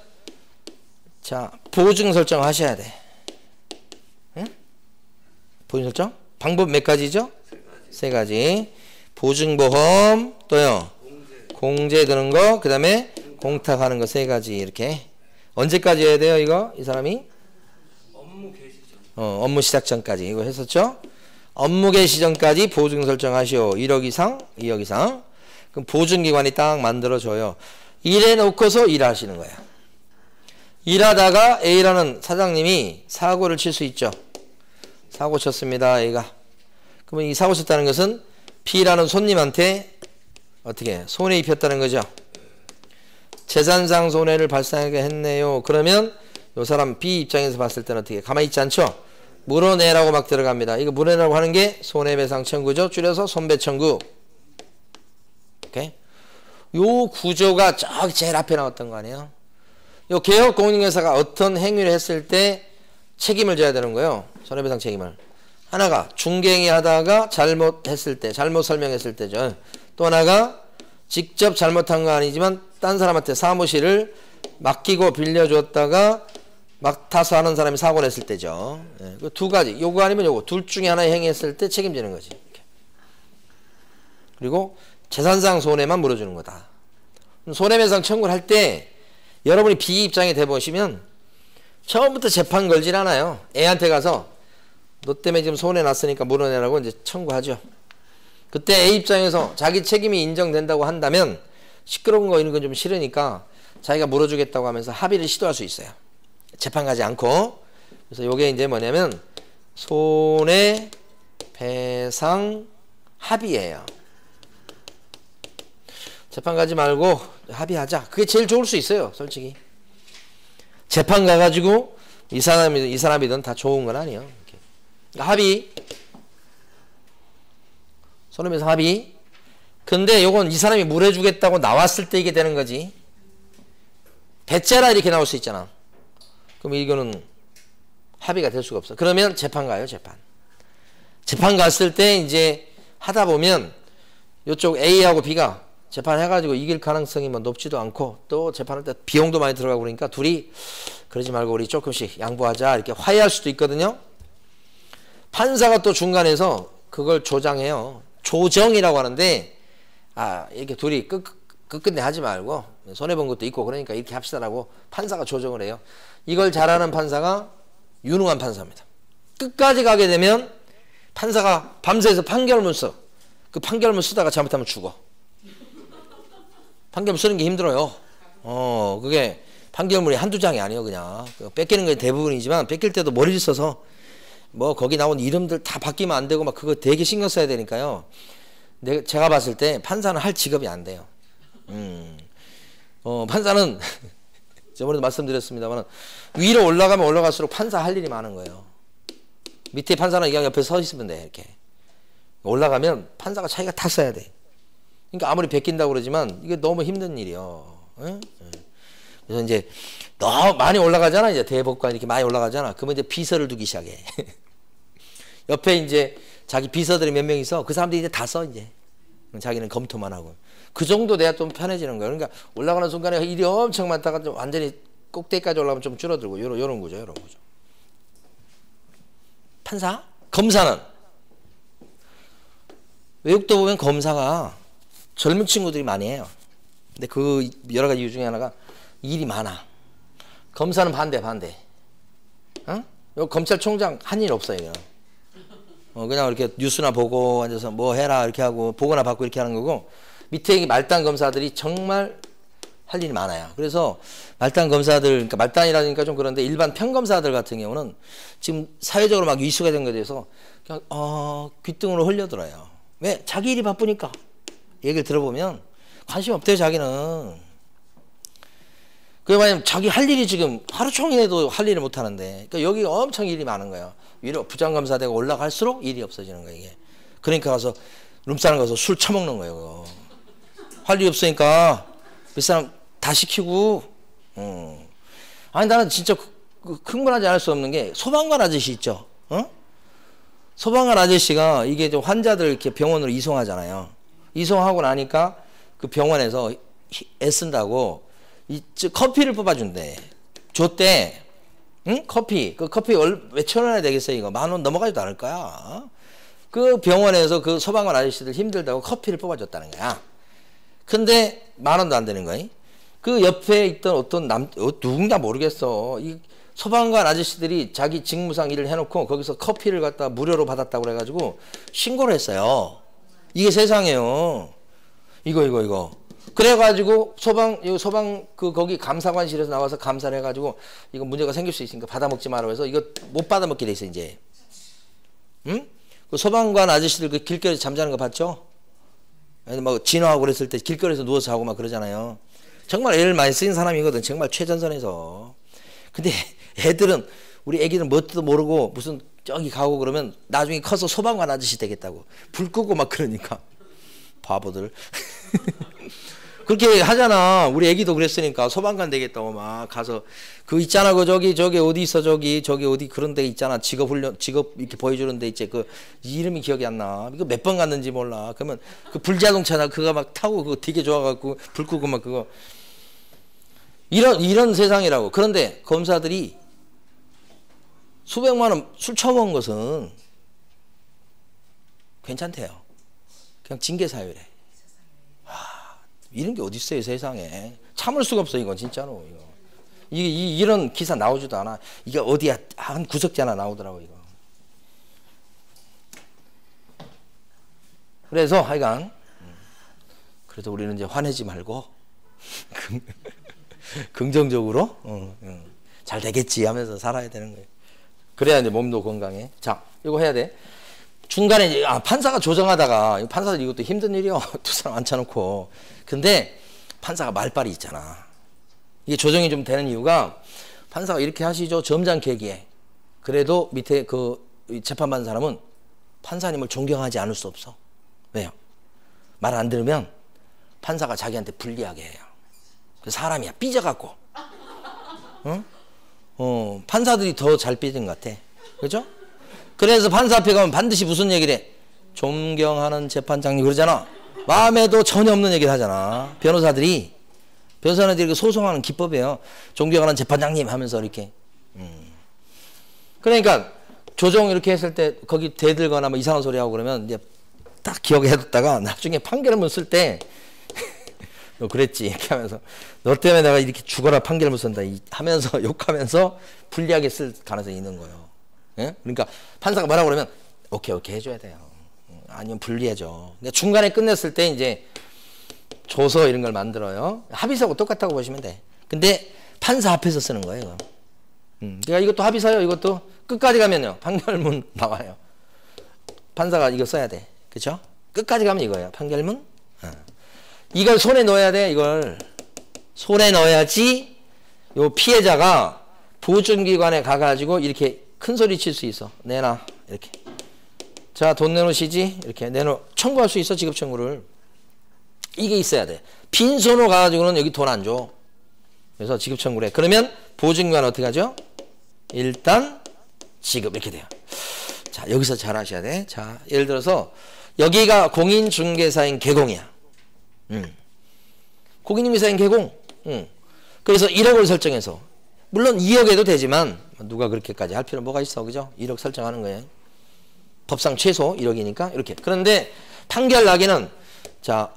자, 보증 설정 하셔야 돼. 응? 보증 설정? 방법 몇 가지죠? 세 가지. 보증보험, 또요. 공제 드는 거, 그 다음에 공탁하는 거 세 가지 이렇게. 언제까지 해야 돼요 이거? 이 사람이? 업무 개시 전. 업무 시작 전까지 이거 했었죠? 업무 개시 전까지 보증 설정하시오. 1억 이상, 2억 이상. 그럼 보증기관이 딱 만들어줘요. 일해 놓고서 일하시는 거야. 일하다가 A라는 사장님이 사고를 칠 수 있죠. 사고 쳤습니다 A가. 그러면 이 사고 쳤다는 것은 B라는 손님한테 어떻게 손해 입혔다는 거죠. 재산상 손해를 발생하게 했네요. 그러면 이 사람 B 입장에서 봤을 때는 어떻게 가만히 있지 않죠. 물어내라고 막 들어갑니다. 이거 물어내라고 하는 게 손해배상 청구죠. 줄여서 손배청구. 오케이. 요 구조가 저기 제일 앞에 나왔던 거 아니에요. 요 개업공인회사가 어떤 행위를 했을 때 책임을 져야 되는 거예요. 손해배상 책임을. 하나가 중개행위 하다가 잘못했을 때, 잘못 설명했을 때죠. 또 하나가 직접 잘못한 거 아니지만 딴 사람한테 사무실을 맡기고 빌려줬다가 맡아서 하는 사람이 사고를 했을 때죠. 예, 그 두 가지. 요거 아니면 요거. 둘 중에 하나의 행위했을 때 책임지는 거지. 이렇게. 그리고 재산상 손해만 물어주는 거다. 손해배상 청구를 할 때 여러분이 B 입장에 대보시면 처음부터 재판 걸질 않아요. 애한테 가서 너 때문에 지금 손해 났으니까 물어내라고 이제 청구하죠. 그때 A 입장에서 자기 책임이 인정된다고 한다면 시끄러운 거 이런 건 좀 싫으니까 자기가 물어주겠다고 하면서 합의를 시도할 수 있어요. 재판 가지 않고. 그래서 요게 이제 뭐냐면 손해배상 합의예요. 재판 가지 말고 합의하자. 그게 제일 좋을 수 있어요. 솔직히. 재판 가가지고 이 사람이든 다 좋은 건 아니에요. 그러니까 합의. 손해배상 합의. 근데 요건 이 사람이 물어주겠다고 나왔을 때 이게 되는 거지. 배째라 이렇게 나올 수 있잖아. 그럼 이거는 합의가 될 수가 없어. 그러면 재판 가요, 재판. 재판 갔을 때 이제 하다 보면 이쪽 A하고 B가 재판해가지고 이길 가능성이 뭐 높지도 않고 또 재판할 때 비용도 많이 들어가고 그러니까 둘이 그러지 말고 우리 조금씩 양보하자 이렇게 화해할 수도 있거든요. 판사가 또 중간에서 그걸 조장해요. 조정이라고 하는데 이렇게 둘이 끝끝내 하지 말고 손해본 것도 있고 그러니까 이렇게 합시다라고 판사가 조정을 해요. 이걸 잘하는 판사가 유능한 판사입니다. 끝까지 가게 되면 판사가 밤새서 판결문 써. 그 판결문 쓰다가 잘못하면 죽어. 판결문 쓰는 게 힘들어요. 그게 판결문이 한두 장이 아니에요. 그냥 뺏기는 게 대부분이지만 뺏길 때도 머리를 써서 뭐 거기 나온 이름들 다 바뀌면 안 되고 막 그거 되게 신경 써야 되니까요. 제가 봤을 때 판사는 할 직업이 안 돼요. 판사는 저번에도 말씀드렸습니다만 위로 올라가면 올라갈수록 판사 할 일이 많은 거예요. 밑에 판사는 그냥 옆에 서 있으면 돼. 이렇게 올라가면 판사가 자기가 다 써야 돼. 그러니까 아무리 베낀다고 그러지만 이게 너무 힘든 일이요. 그래서 이제 너무 많이 올라가잖아. 이제 대법관 이렇게 많이 올라가잖아. 그러면 이제 비서를 두기 시작해. 옆에 이제 자기 비서들이 몇 명 있어. 그 사람들이 이제 다 써 이제. 자기는 검토만 하고. 그 정도 돼야 좀 편해지는 거예요. 그러니까 올라가는 순간에 일이 엄청 많다가 좀 완전히 꼭대기까지 올라가면 좀 줄어들고 요런 거죠. 요런 거죠. 판사? 검사는 외국도 보면 검사가 젊은 친구들이 많이 해요. 근데 그 여러 가지 이유 중에 하나가 일이 많아. 검사는 반대. 검찰총장 한 일 없어요. 그냥 이렇게 뉴스나 보고 앉아서 뭐 해라 이렇게 하고 보거나 받고 이렇게 하는 거고 밑에 말단 검사들이 정말 할 일이 많아요. 그래서 말단 검사들, 그러니까 말단이라니까 좀 그런데 일반 평검사들 같은 경우는 지금 사회적으로 막 이슈가 된 것에 대해서 그냥 귓등으로 흘려들어요. 왜? 자기 일이 바쁘니까. 얘기를 들어보면 관심 없대요, 자기는. 왜냐면 자기 할 일이 지금 하루 종일 해도 할 일을 못 하는데, 그러니까 여기 엄청 일이 많은 거예요. 위로 부장검사 되고 올라갈수록 일이 없어지는 거예요, 이게. 그러니까 가서 룸사람 가서 술 처먹는 거예요, 그거. 할 일이 없으니까 몇 사람 다 시키고. 아니 나는 진짜 흥분하지 않을 수 없는 게 소방관 아저씨 있죠. 소방관 아저씨가 이게 좀 환자들 이렇게 병원으로 이송하잖아요. 이송하고 나니까 그 병원에서 애쓴다고 커피를 뽑아준대. 줬대. 응? 커피. 그 커피 몇천 원이나 되겠어요, 이거. 10,000원 넘어가지도 않을 거야. 그 병원에서 그 소방관 아저씨들 힘들다고 커피를 뽑아줬다는 거야. 근데 10,000원도 안 되는 거야. 그 옆에 있던 어떤 누군가 모르겠어. 이 소방관 아저씨들이 자기 직무상 일을 해놓고 거기서 커피를 갖다 무료로 받았다고 그래가지고 신고를 했어요. 이게 세상이에요. 이거. 그래가지고 소방 거기 감사관실에서 나와서 감사를 해가지고 이거 문제가 생길 수 있으니까 받아먹지 마라 해서 이거 못 받아먹게 돼 있어 이제. 응? 그 소방관 아저씨들 그 길거리에서 잠자는 거 봤죠? 뭐 진화하고 그랬을 때 길거리에서 누워서 자고 막 그러잖아요. 정말 애를 많이 쓰인 사람이거든. 정말 최전선에서. 근데 애들은 우리 애기들은 뭣도 모르고 무슨 저기 가고 그러면 나중에 커서 소방관 아저씨 되겠다고 불 끄고 막 그러니까 바보들. 그렇게 하잖아. 우리 애기도 그랬으니까 소방관 되겠다고 막 가서 그 있잖아. 그 저기 어디 있어 저기 어디 그런 데 있잖아. 직업 이렇게 보여주는 데 있지. 그 이름이 기억이 안 나. 이거 몇 번 갔는지 몰라. 그러면 그 불자동차나 그거 막 타고 그거 되게 좋아갖고 불 끄고 막 그거 이런 세상이라고. 그런데 검사들이 수백만 원 술 처먹은 것은 괜찮대요. 그냥 징계 사유래. 이런 게 어디 있어요, 세상에. 참을 수가 없어, 이건 진짜로. 이런 기사 나오지도 않아. 이게 어디야, 한 구석지 하나 나오더라고, 이거. 그래서 하여간 그래도 우리는 이제 화내지 말고 긍정적으로 잘 되겠지 하면서 살아야 되는 거예요. 그래야 이제 몸도 건강해. 자, 이거 해야 돼. 중간에 이제 판사가 조정하다가 판사들 이것도 힘든 일이요. 두 사람 앉혀놓고. 근데 판사가 말빨이 있잖아. 이게 조정이 좀 되는 이유가 판사가 이렇게 하시죠. 점잖게 얘기해. 그래도 밑에 그 재판받는 사람은 판사님을 존경하지 않을 수 없어. 왜요? 말 안 들으면 판사가 자기한테 불리하게 해요. 사람이야 삐져갖고 판사들이 더 잘 삐진 것 같아. 그죠? 그래서 판사 앞에 가면 반드시 무슨 얘기를 해? 존경하는 재판장님 그러잖아. 마음에도 전혀 없는 얘기를 하잖아. 변호사들이 이렇게 소송하는 기법이에요. 존경하는 재판장님 하면서 이렇게. 그러니까 조정 이렇게 했을 때 거기 대들거나 뭐 이상한 소리 하고 그러면 이제 딱 기억해뒀다가 나중에 판결문 쓸 때 너 그랬지 이렇게 하면서 너 때문에 내가 이렇게 죽어라 판결문 쓴다 하면서 욕하면서 불리하게 쓸 가능성이 있는 거예요. 예? 그러니까 판사가 뭐라고 그러면 오케이 해줘야 돼요. 아니면 불리해져. 그러니까 중간에 끝냈을 때 이제 조서 이런 걸 만들어요. 합의서하고 똑같다고 보시면 돼. 근데 판사 앞에서 쓰는 거예요. 그러니까 이것도 합의서요. 이것도 끝까지 가면요 판결문 나와요. 판사가 이거 써야 돼. 그렇죠? 끝까지 가면 이거예요. 판결문. 이걸 손에 넣어야 돼. 이걸 손에 넣어야지 요 피해자가 보증기관에 가가지고 이렇게 큰 소리 칠 수 있어. 내놔 이렇게. 자, 돈 내놓으시지? 이렇게 청구할 수 있어. 지급 청구를. 이게 있어야 돼. 빈손으로 가가지고는 여기 돈 안 줘. 그래서 지급 청구를 해. 그러면 보증기관은 어떻게 하죠? 일단 지급 이렇게 돼요. 자, 여기서 잘 하셔야 돼. 자, 예를 들어서 여기가 공인중개사인 개공이야. 공인중개사인 개공. 그래서 1억을 설정해서 물론 2억에도 되지만 누가 그렇게까지 할 필요 뭐가 있어. 그죠? 1억 설정하는 거예요. 법상 최소 1억이니까 이렇게. 그런데 판결 나기는 자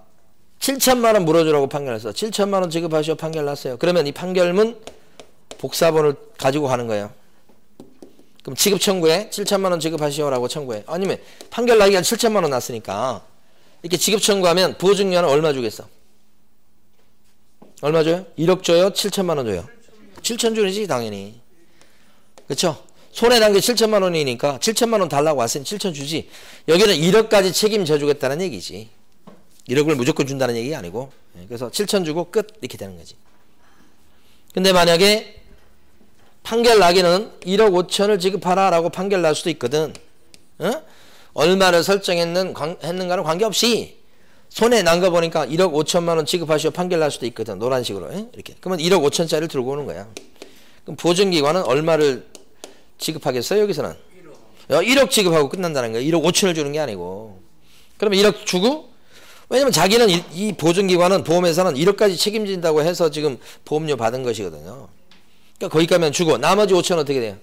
7천만 원 물어주라고 판결했어. 7천만 원 지급하시오 판결 났어요. 그러면 이 판결문 복사본을 가지고 가는 거예요. 그럼 지급 청구에 7천만 원 지급하시오라고 청구해. 아니면 판결 나기가 7천만 원 났으니까 이렇게 지급 청구하면 보증료는 얼마 주겠어? 얼마 줘요? 1억 줘요? 7천만 원 줘요? 7천 주지 당연히. 그렇죠? 손에 난 게 7천만 원이니까 7천만 원 달라고 왔으니 7천 주지. 여기는 1억까지 책임져 주겠다는 얘기지. 1억을 무조건 준다는 얘기 아니고. 그래서 7천 주고 끝 이렇게 되는 거지. 근데 만약에 판결 나기는 1억 5천을 지급하라 라고 판결 날 수도 있거든. 얼마를 설정했는가는 관계없이 손에 난 거 보니까 1억 5천만 원 지급하시오 판결 날 수도 있거든. 노란 식으로. 이렇게. 그러면 1억 5천짜리를 들고 오는 거야. 그럼 보증기관은 얼마를 지급하겠어요? 여기서는 1억 지급하고 끝난다는 거예요. 1억 5천을 주는 게 아니고. 그러면 1억 주고, 왜냐면 자기는 이 보증기관은 보험회사는 1억까지 책임진다고 해서 지금 보험료 받은 것이거든요. 그러니까 거기 가면 주고 나머지 5천 어떻게 돼요?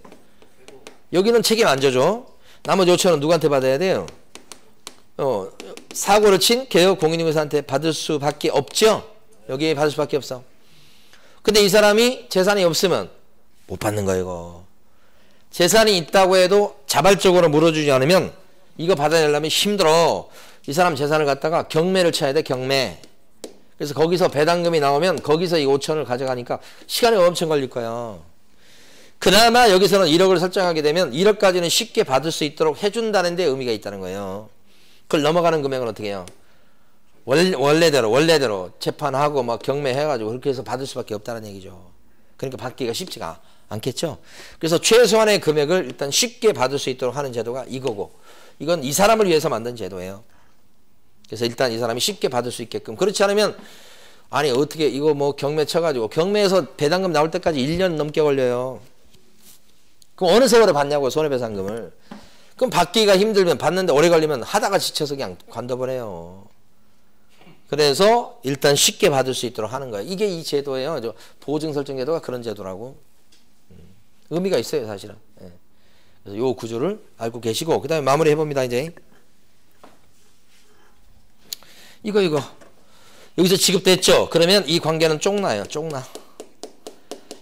여기는 책임 안 져줘. 나머지 5천은 누구한테 받아야 돼요? 사고를 친 개업 공인중개사한테 받을 수밖에 없죠. 여기에 받을 수밖에 없어. 근데 이 사람이 재산이 없으면 못 받는 거예요. 이거. 재산이 있다고 해도 자발적으로 물어주지 않으면 이거 받아내려면 힘들어. 이 사람 재산을 갖다가 경매를 쳐야 돼. 경매. 그래서 거기서 배당금이 나오면 거기서 이 5천을 가져가니까 시간이 엄청 걸릴 거야. 그나마 여기서는 1억을 설정하게 되면 1억까지는 쉽게 받을 수 있도록 해준다는 데 의미가 있다는 거예요. 그걸 넘어가는 금액은 어떻게 해요? 원래대로 재판하고 막 경매해가지고 그렇게 해서 받을 수밖에 없다는 얘기죠. 그러니까 받기가 쉽지가 않겠죠. 그래서 최소한의 금액을 일단 쉽게 받을 수 있도록 하는 제도가 이거고, 이건 이 사람을 위해서 만든 제도예요. 그래서 일단 이 사람이 쉽게 받을 수 있게끔. 그렇지 않으면 아니 어떻게 이거 뭐 경매 쳐가지고 경매에서 배당금 나올 때까지 1년 넘게 걸려요. 그럼 어느 세월에 받냐고 손해배상금을. 그럼 받기가 힘들면 받는데 오래 걸리면 하다가 지쳐서 그냥 관둬버려요. 그래서 일단 쉽게 받을 수 있도록 하는 거예요. 이게 이 제도예요. 보증설정제도가 그런 제도라고. 의미가 있어요 사실은. 그래서 요 구조를 알고 계시고 그 다음에 마무리 해봅니다. 이제 이거 여기서 지급됐죠. 그러면 이 관계는 쫑나요. 쫑나.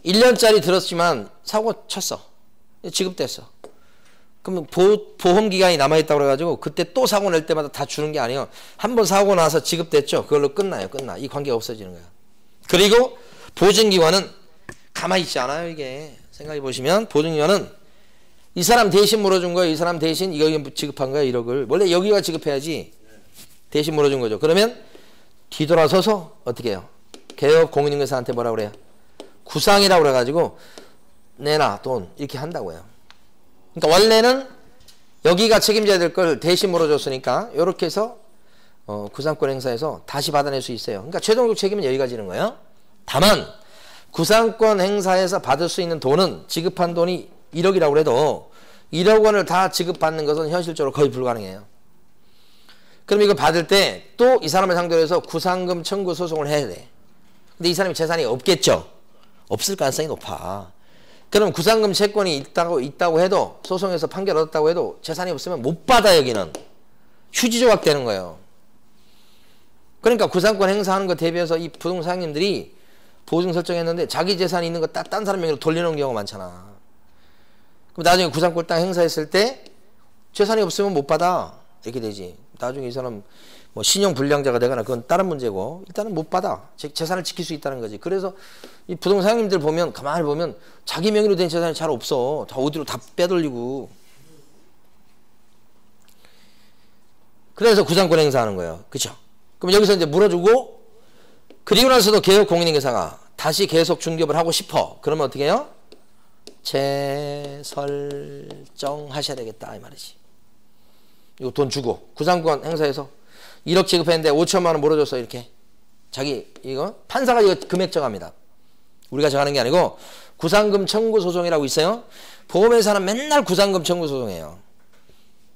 1년짜리 들었지만 사고 쳤어. 지급됐어. 그러면 보험기간이 남아있다고 그래가지고 그때 또 사고 낼 때마다 다 주는 게 아니에요. 한번 사고 나서 지급됐죠. 그걸로 끝나요. 끝나. 이 관계가 없어지는 거야. 그리고 보증기관은 가만히 있지 않아요. 이게 생각해 보시면 보증기관은 이 사람 대신 물어준 거예요. 이 사람 대신 이거 지급한 거야. 1억을. 원래 여기가 지급해야지. 대신 물어준 거죠. 그러면 뒤돌아서서 어떻게 해요? 개업 공인중개사한테 뭐라 그래요? 구상이라고 그래가지고 내놔 돈 이렇게 한다고요. 그러니까 원래는 여기가 책임져야 될 걸 대신 물어줬으니까 이렇게 해서 구상권 행사해서 다시 받아낼 수 있어요. 그러니까 최종적 책임은 여기가 지는 거예요. 다만 구상권 행사에서 받을 수 있는 돈은 지급한 돈이 1억이라고 해도 1억 원을 다 지급받는 것은 현실적으로 거의 불가능해요. 그럼 이거 받을 때 또 이 사람을 상대로 해서 구상금 청구 소송을 해야 돼. 근데 이 사람이 재산이 없겠죠? 없을 가능성이 높아. 그럼 구상금 채권이 있다고 해도 소송에서 판결 얻었다고 해도 재산이 없으면 못 받아. 여기는 휴지 조각 되는 거예요. 그러니까 구상권 행사하는 거 대비해서 이 부동산 사장님들이 보증 설정했는데 자기 재산이 있는 거 딱 딴 사람 명의로 돌려놓은 경우가 많잖아. 그럼 나중에 구상권 딱 행사했을 때 재산이 없으면 못 받아. 이렇게 되지. 나중에 이 사람 뭐 신용 불량자가 되거나 그건 다른 문제고 일단은 못 받아. 재산을 지킬 수 있다는 거지. 그래서 이 부동산 사장님들 보면 가만히 보면 자기 명의로 된 재산이 잘 없어. 다 어디로 다 빼돌리고. 그래서 구상권 행사하는 거예요. 그쵸? 그럼 여기서 이제 물어주고 그리고 나서도 개업 공인인계사가 다시 계속 중개업을 하고 싶어. 그러면 어떻게 해요? 재설정하셔야 되겠다 이 말이지. 이거 돈 주고 구상권 행사해서 1억 지급했는데 5천만 원 물어줬어. 이렇게 자기 이거 판사가 이거 금액 정합니다. 우리가 정하는 게 아니고 구상금 청구 소송이라고 있어요. 보험회사는 맨날 구상금 청구 소송해요.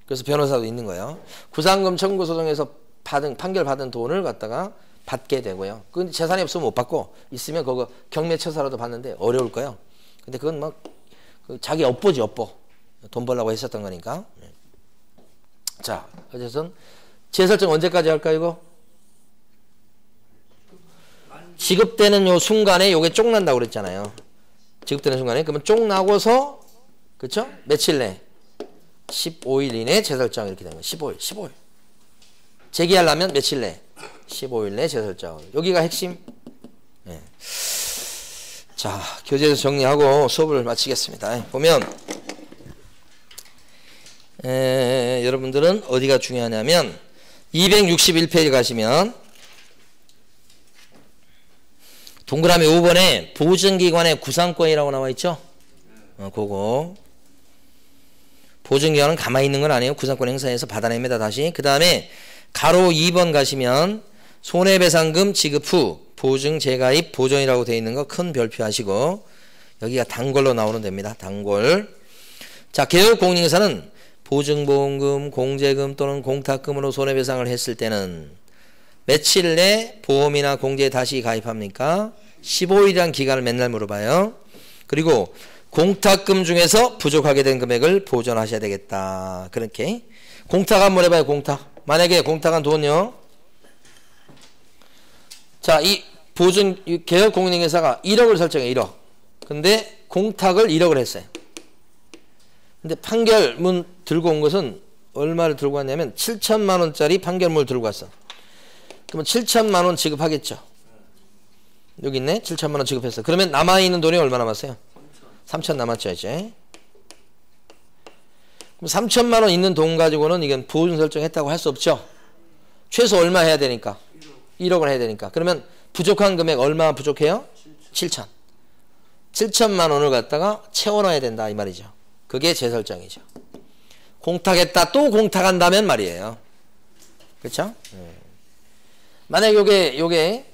그래서 변호사도 있는 거예요. 구상금 청구 소송에서 판결 받은 돈을 갖다가 받게 되고요. 근데 재산이 없으면 못 받고 있으면 그거 경매처사라도 받는데 어려울 거예요. 근데 그건 뭐 자기 업보지 업보. 돈 벌려고 했었던 거니까. 자, 어쨌든 재설정 언제까지 할까 이거? 지급되는 요 순간에 요게 쪽 난다고 그랬잖아요. 지급되는 순간에 그러면 쪽 나고서 그쵸? 며칠 내? 15일 이내 재설정 이렇게 되는 거예요. 15일. 제기하려면 며칠 내? 15일 내 재설정. 여기가 핵심. 네. 자, 교재에서 정리하고 수업을 마치겠습니다. 보면 여러분들은 어디가 중요하냐면 261페이지 가시면 동그라미 5번에 보증기관의 구상권이라고 나와 있죠? 그거 보증기관은 가만히 있는 건 아니에요. 구상권 행사해서 받아냅니다. 다시 그 다음에 가로 2번 가시면 손해배상금 지급 후 보증 재가입 보존이라고 되어 있는 거 큰 별표 하시고 여기가 단골로 나오는 데입니다. 단골. 자, 개업공인인계사는 보증보험금, 공제금 또는 공탁금으로 손해배상을 했을 때는 며칠 내 보험이나 공제에 다시 가입합니까? 15일이라는 기간을 맨날 물어봐요. 그리고 공탁금 중에서 부족하게 된 금액을 보존하셔야 되겠다. 그렇게. 공탁 한번 해봐요. 공탁. 만약에 공탁한 돈요. 자, 이 보증 개업공인인계사가 1억을 설정해. 1억. 근데 공탁을 1억을 했어요. 근데 판결문 들고 온 것은 얼마를 들고 왔냐면 7천만 원짜리 판결문을 들고 왔어. 그러면 7천만 원 지급하겠죠. 여기 있네. 7천만 원 지급했어. 그러면 남아있는 돈이 얼마 남았어요? 3천 남았죠 이제. 그럼 3천만 원 있는 돈 가지고는 이건 보증 설정했다고 할 수 없죠. 최소 얼마 해야 되니까? 1억을 해야 되니까. 그러면 부족한 금액 얼마 부족해요? 7천. 7천만 원을 갖다가 채워넣어야 된다 이 말이죠. 그게 재설정이죠. 공탁했다 또 공탁한다면 말이에요. 그렇죠? 만약 요게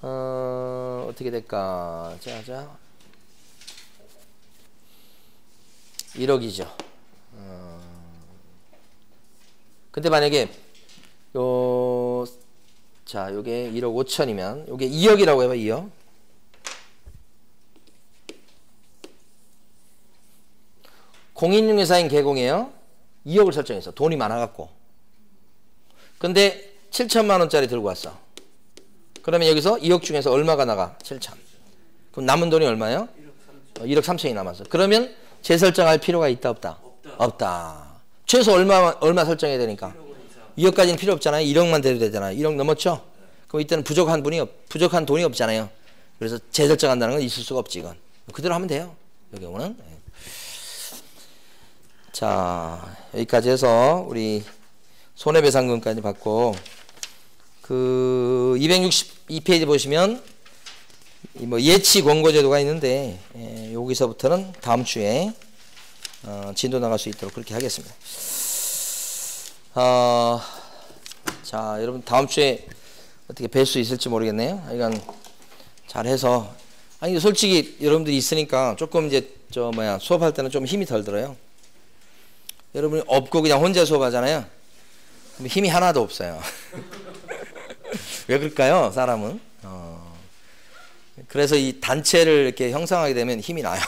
어떻게 될까? 자 1억이죠. 근데 만약에 자 요게 1억 5천이면 요게 2억이라고 해봐. 2억. 공인중개사인 개공이에요. 2억을 설정했어. 돈이 많아갖고. 근데 7천만 원짜리 들고 왔어. 그러면 여기서 2억 중에서 얼마가 나가? 7천. 그럼 남은 돈이 얼마예요? 1억 3천이 남았어. 그러면 재설정할 필요가 있다 없다? 없다. 최소 얼마 설정해야 되니까? 2억까지는 필요 없잖아요. 1억만 돼도 되잖아요. 1억 넘었죠? 그럼 이때는 부족한 돈이 없잖아요. 그래서 재설정한다는 건 있을 수가 없지. 이건 그대로 하면 돼요. 이 경우는. 자, 여기까지 해서 우리 손해배상금까지 받고 그 262페이지 보시면 뭐 예치 권고제도가 있는데 여기서부터는 다음 주에 진도 나갈 수 있도록 그렇게 하겠습니다. 자, 여러분 다음 주에 어떻게 뵐 수 있을지 모르겠네요. 이건 잘해서 아니 솔직히 여러분들이 있으니까 조금 이제 수업할 때는 좀 힘이 덜 들어요. 여러분이 없고 그냥 혼자 수업하잖아요. 근데 힘이 하나도 없어요. 왜 그럴까요, 사람은? 그래서 이 단체를 이렇게 형성하게 되면 힘이 나요.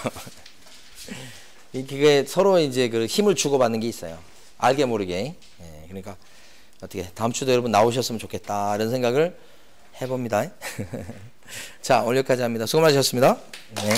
이게 서로 이제 그 힘을 주고받는 게 있어요. 알게 모르게. 예, 그러니까 어떻게 다음 주도 여러분 나오셨으면 좋겠다 이런 생각을 해봅니다. 자, 오늘 여기까지 합니다. 수고 많으셨습니다. 네.